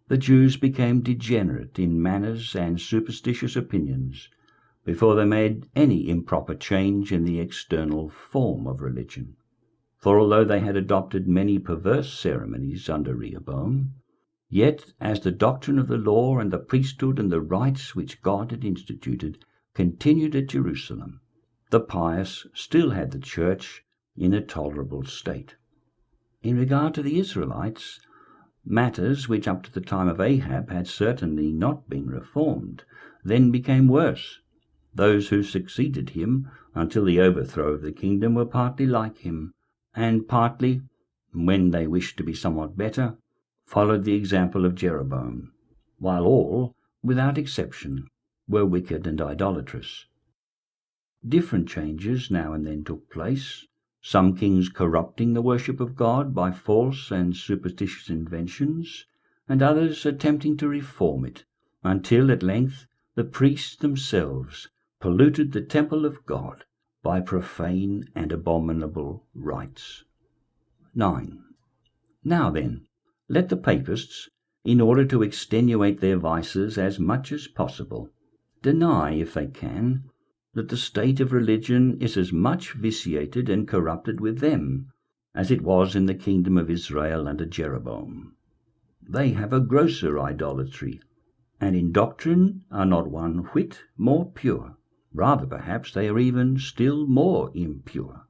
the Jews became degenerate in manners and superstitious opinions before they made any improper change in the external form of religion. For although they had adopted many perverse ceremonies under Rehoboam, yet as the doctrine of the law and the priesthood and the rites which God had instituted continued at Jerusalem, the pious still had the church in a tolerable state. In regard to the Israelites, matters which up to the time of Ahab had certainly not been reformed then became worse. Those who succeeded him until the overthrow of the kingdom were partly like him, and partly, when they wished to be somewhat better, followed the example of Jeroboam, while all, without exception, were wicked and idolatrous. Different changes now and then took place, some kings corrupting the worship of God by false and superstitious inventions, and others attempting to reform it, until at length the priests themselves polluted the temple of God by profane and abominable rites. 9. Now then, let the papists, in order to extenuate their vices as much as possible, deny, if they can, that the state of religion is as much vitiated and corrupted with them as it was in the kingdom of Israel under Jeroboam. They have a grosser idolatry, and in doctrine are not one whit more pure. Rather, perhaps, they are even still more impure.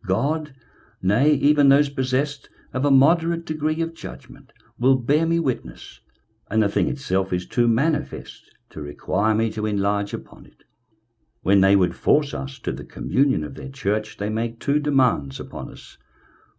God, nay, even those possessed of a moderate degree of judgment, will bear me witness, and the thing itself is too manifest to require me to enlarge upon it. When they would force us to the communion of their church, they make two demands upon us.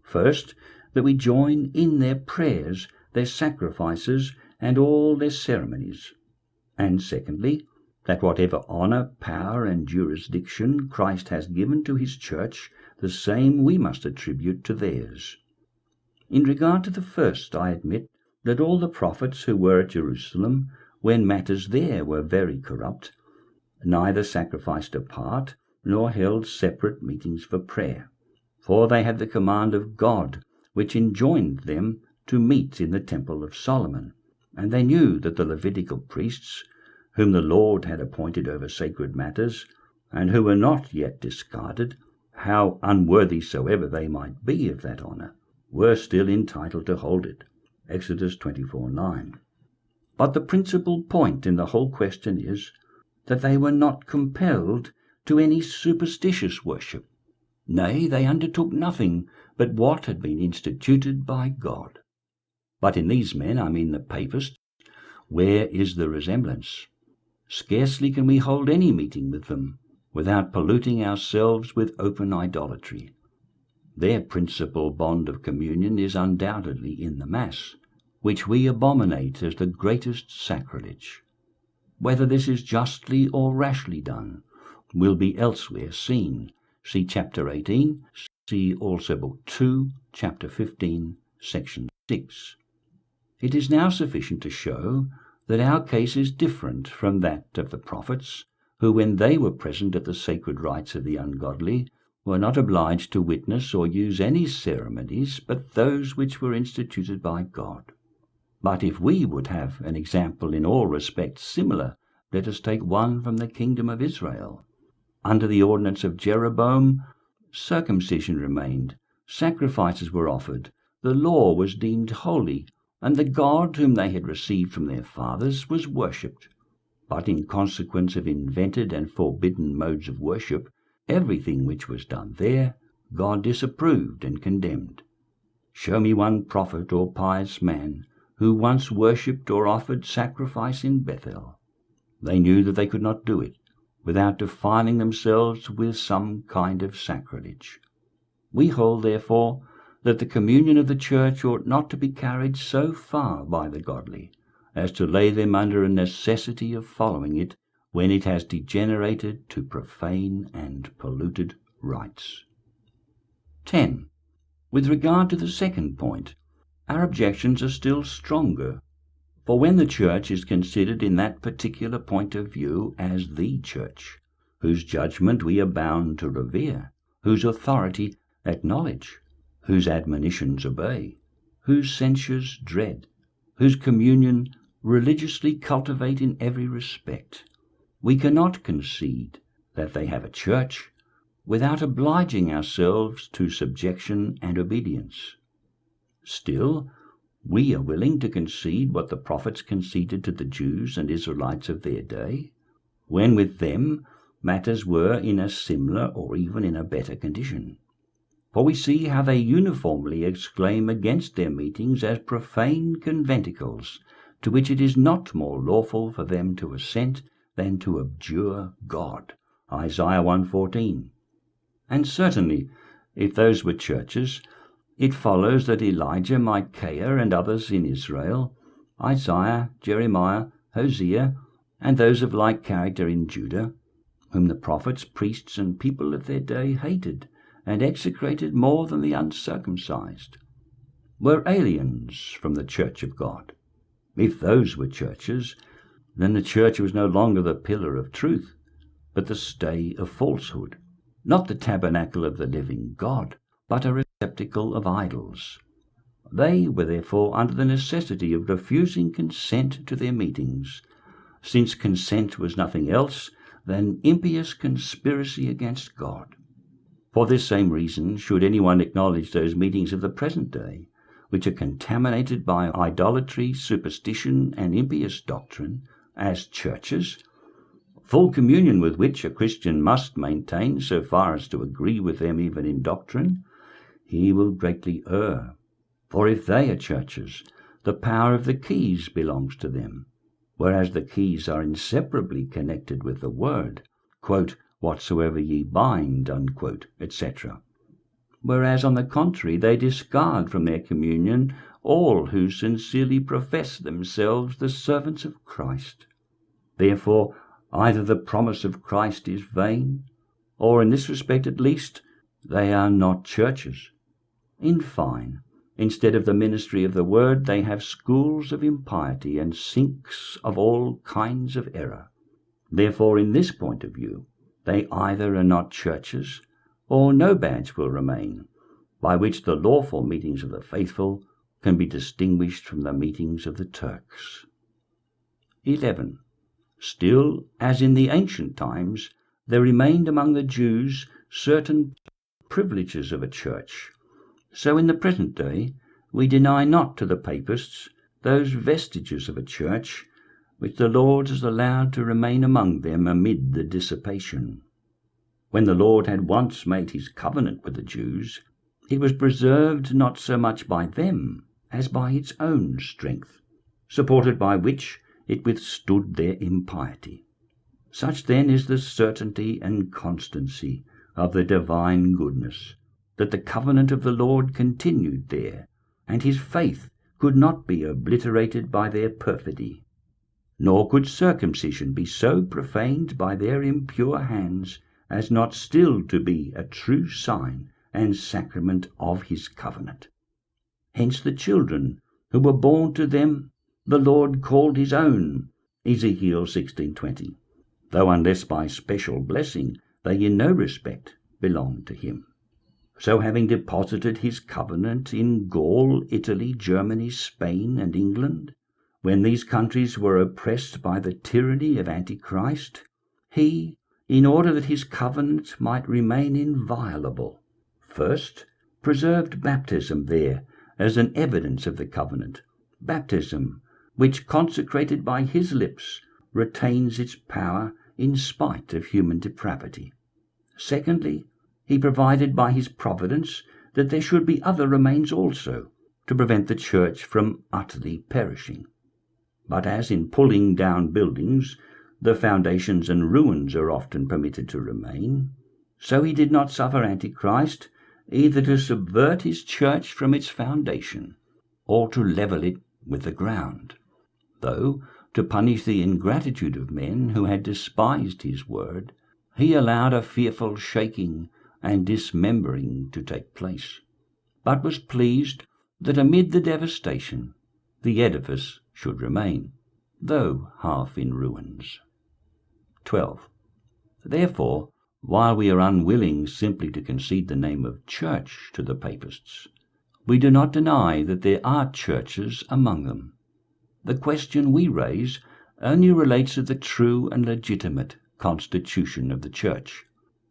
First, that we join in their prayers, their sacrifices, and all their ceremonies. And secondly, that whatever honour, power, and jurisdiction Christ has given to his church, the same we must attribute to theirs. In regard to the first, I admit that all the prophets who were at Jerusalem, when matters there were very corrupt, neither sacrificed apart nor held separate meetings for prayer, for they had the command of God, which enjoined them to meet in the temple of Solomon, and they knew that the Levitical priests, whom the Lord had appointed over sacred matters, and who were not yet discarded, how unworthy soever they might be of that honour, were still entitled to hold it. Exodus 24:9. But the principal point in the whole question is that they were not compelled to any superstitious worship. Nay, they undertook nothing but what had been instituted by God. But in these men, I mean the papists, where is the resemblance? Scarcely can we hold any meeting with them without polluting ourselves with open idolatry. Their principal bond of communion is undoubtedly in the Mass, which we abominate as the greatest sacrilege. Whether this is justly or rashly done will be elsewhere seen. See chapter 18, see also book 2, chapter 15, section 6. It is now sufficient to show that our case is different from that of the prophets, who, when they were present at the sacred rites of the ungodly, were not obliged to witness or use any ceremonies but those which were instituted by God. But if we would have an example in all respects similar, let us take one from the kingdom of Israel. Under the ordinance of Jeroboam, circumcision remained, sacrifices were offered, the law was deemed holy, and the God whom they had received from their fathers was worshipped. But in consequence of invented and forbidden modes of worship, everything which was done there God disapproved and condemned. Show me one prophet or pious man who once worshipped or offered sacrifice in Bethel. They knew that they could not do it without defiling themselves with some kind of sacrilege. We hold, therefore, that the communion of the church ought not to be carried so far by the godly as to lay them under a necessity of following it when it has degenerated to profane and polluted rites. 10. With regard to the second point, our objections are still stronger, for when the church is considered in that particular point of view as the church, whose judgment we are bound to revere, whose authority acknowledge, whose admonitions obey, whose censures dread, whose communion religiously cultivate in every respect. We cannot concede that they have a church without obliging ourselves to subjection and obedience. Still, we are willing to concede what the prophets conceded to the Jews and Israelites of their day, when with them matters were in a similar or even in a better condition. For we see how they uniformly exclaim against their meetings as profane conventicles, to which it is not more lawful for them to assent than to abjure God. Isaiah 1:14. And certainly, if those were churches, it follows that Elijah, Micaiah, and others in Israel, Isaiah, Jeremiah, Hosea, and those of like character in Judah, whom the prophets, priests, and people of their day hated and execrated more than the uncircumcised, were aliens from the church of God. If those were churches, then the church was no longer the pillar of truth, but the stay of falsehood, not the tabernacle of the living God, but a receptacle of idols. They were therefore under the necessity of refusing consent to their meetings, since consent was nothing else than impious conspiracy against God. For this same reason, should anyone acknowledge those meetings of the present day, which are contaminated by idolatry, superstition, and impious doctrine, as churches, full communion with which a Christian must maintain so far as to agree with them even in doctrine, he will greatly err. For if they are churches, the power of the keys belongs to them, whereas the keys are inseparably connected with the word, quote, whatsoever ye bind, unquote, etc. Whereas, on the contrary, they discard from their communion all who sincerely profess themselves the servants of Christ. Therefore, either the promise of Christ is vain, or in this respect at least, they are not churches. In fine, instead of the ministry of the word, they have schools of impiety and sinks of all kinds of error. Therefore, in this point of view, they either are not churches, or no badge will remain, by which the lawful meetings of the faithful can be distinguished from the meetings of the Turks. 11. Still, as in the ancient times, there remained among the Jews certain privileges of a church, so in the present day we deny not to the papists those vestiges of a church which the Lord has allowed to remain among them amid the dissipation. When the Lord had once made his covenant with the Jews, it was preserved not so much by them as by its own strength, supported by which it withstood their impiety. Such then is the certainty and constancy of the divine goodness, that the covenant of the Lord continued there, and his faith could not be obliterated by their perfidy. Nor could circumcision be so profaned by their impure hands as not still to be a true sign and sacrament of his covenant. Hence the children who were born to them the Lord called his own, Ezekiel 16:20, though unless by special blessing they in no respect belonged to him. So having deposited his covenant in Gaul, Italy, Germany, Spain, and England, when these countries were oppressed by the tyranny of Antichrist, he, in order that his covenant might remain inviolable, first preserved baptism there as an evidence of the covenant, baptism which, consecrated by his lips, retains its power in spite of human depravity. Secondly, he provided by his providence that there should be other remains also, to prevent the church from utterly perishing. But as in pulling down buildings, the foundations and ruins are often permitted to remain, so he did not suffer Antichrist either to subvert his church from its foundation, or to level it with the ground, though, to punish the ingratitude of men who had despised his word, he allowed a fearful shaking and dismembering to take place, but was pleased that amid the devastation the edifice should remain, though half in ruins. 12. Therefore, while we are unwilling simply to concede the name of church to the papists, we do not deny that there are churches among them. The question we raise only relates to the true and legitimate constitution of the Church,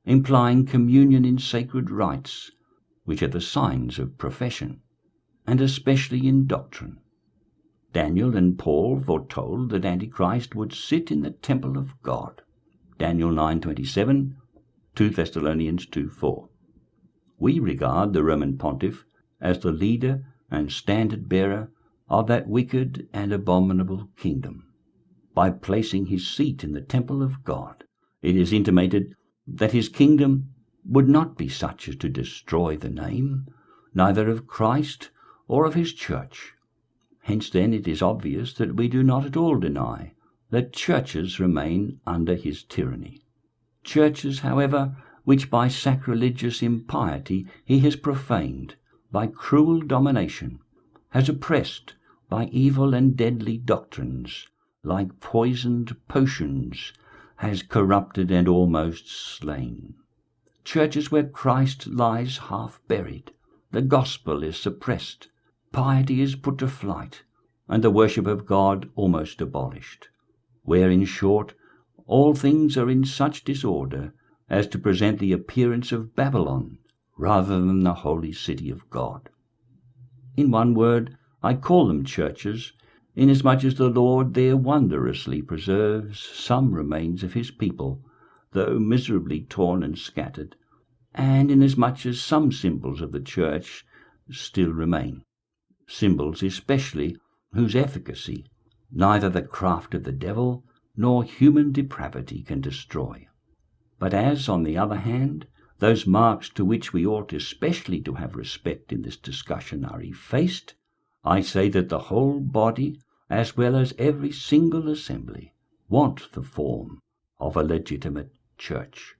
implying communion in sacred rites, which are the signs of profession, and especially in doctrine. Daniel and Paul foretold that Antichrist would sit in the temple of God. Daniel 9:27, 2 Thessalonians 2:4. We regard the Roman pontiff as the leader and standard-bearer of that wicked and abominable kingdom. By placing his seat in the temple of God, it is intimated that his kingdom would not be such as to destroy the name, neither of Christ or of his church. Hence then it is obvious that we do not at all deny that churches remain under his tyranny. Churches, however, which by sacrilegious impiety he has profaned, by cruel domination, has oppressed, by evil and deadly doctrines, like poisoned potions, has corrupted and almost slain. Churches where Christ lies half buried, the gospel is suppressed, piety is put to flight, and the worship of God almost abolished, where, in short, all things are in such disorder as to present the appearance of Babylon rather than the holy city of God. In one word, I call them churches, inasmuch as the Lord there wondrously preserves some remains of his people, though miserably torn and scattered, and inasmuch as some symbols of the church still remain, symbols especially whose efficacy neither the craft of the devil nor human depravity can destroy. But as, on the other hand, those marks to which we ought especially to have respect in this discussion are effaced, I say that the whole body, as well as every single assembly, want the form of a legitimate church.